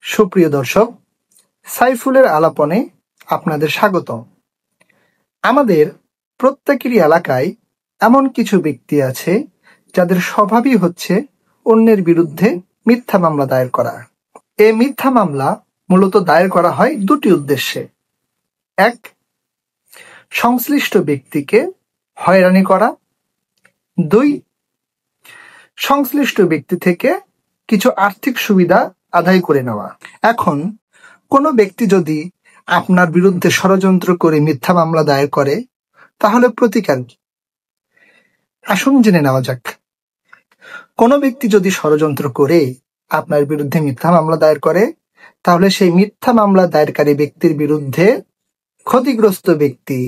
সুপ্রিয় দর্শক, সাইফুলের আলাপনে আপনাদের স্বাগত। আমাদের প্রত্যেকেরই এলাকায় এমন কিছু ব্যক্তি আছে যাদের স্বভাবই হচ্ছে অন্যের বিরুদ্ধে মিথ্যা মামলা দায়ের করা। এই মিথ্যা মামলা মূলত দায়ের করা হয় দুটি উদ্দেশ্যে। এক, সংশ্লিষ্ট ব্যক্তিকে হয়রানি করা। দুই, সংশ্লিষ্ট ব্যক্তি থেকে কিছু আর্থিক সুবিধা আদায় করে নেওয়া। এখন কোনো ব্যক্তি যদি আপনার বিরুদ্ধে ষড়যন্ত্র করে মিথ্যা মামলা দায়ের করে, তাহলে প্রতিকার কি? আসুন জেনে নেওয়া যাক। কোনো ব্যক্তি যদি ষড়যন্ত্র করে আপনার বিরুদ্ধে মিথ্যা মামলা দায়ের করে, তাহলে সেই মিথ্যা মামলা দায়েরকারী ব্যক্তির বিরুদ্ধে ক্ষতিগ্রস্ত ব্যক্তি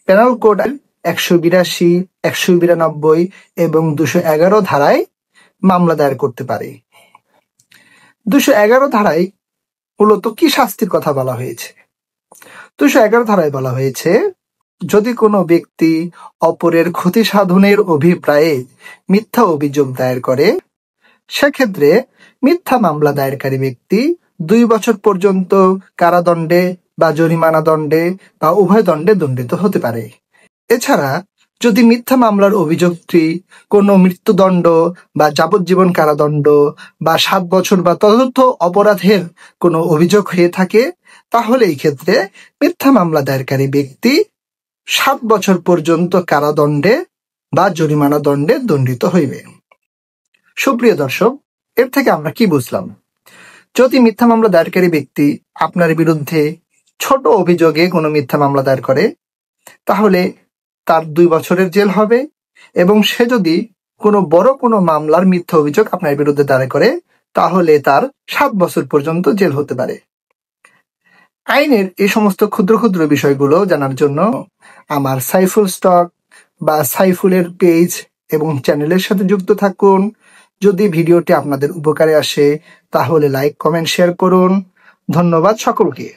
পেনাল কোড 182, 192 এবং 211 ধারায় মামলা দায়ের করতে পারে। 211 ধারায় মূলত কি শাস্তির কথা বলা হয়েছে? 211 ধারায় বলা হয়েছে, যদি কোনো ব্যক্তি অপরের ক্ষতি সাধনের অভিপ্রায়ে মিথ্যা অভিযোগ দায়ের করে, সেক্ষেত্রে মিথ্যা মামলা দায়েরকারী ব্যক্তি 2 বছর পর্যন্ত কারাদণ্ডে বা জরিমানা দণ্ডে বা উভয় দণ্ডে দণ্ডিত হতে পারে। এছাড়া যদি মিথ্যা মামলার অভিযোগটি কোনো মৃত্যুদণ্ড বা যাবজ্জীবন কারাদণ্ড বা 7 বছর বা তদর্থ অপরাধের কোনো অভিযোগ হয়ে থাকে, তাহলে এই ক্ষেত্রে মিথ্যা মামলা দায়েরকারী ব্যক্তি 7 বছর পর্যন্ত কারাদণ্ডে বা জরিমানা দণ্ডে দণ্ডিত হইবে। সুপ্রিয় দর্শক, এর থেকে আমরা কি বুঝলাম? যদি মিথ্যা মামলা দায়েরকারী ব্যক্তি আপনার বিরুদ্ধে ছোট অভিযোগে কোনো মিথ্যা মামলা দায়ের করে, তাহলে তার 2 বছরের জেল হবে, এবং সে যদি কোনো বড় কোনো মামলার মিথ্যা অভিযোগ আপনার বিরুদ্ধে দায়ের করে, তাহলে তার 7 বছর পর্যন্ত জেল হতে পারে। আইনের এই সমস্ত ক্ষুদ্র ক্ষুদ্র বিষয়গুলো জানার জন্য আমার সাইফুল স্টক বা সাইফুলের পেজ এবং চ্যানেলের সাথে যুক্ত থাকুন। যদি ভিডিওটি আপনাদের উপকারে আসে, তাহলে লাইক, কমেন্ট, শেয়ার করুন। ধন্যবাদ সকলকে।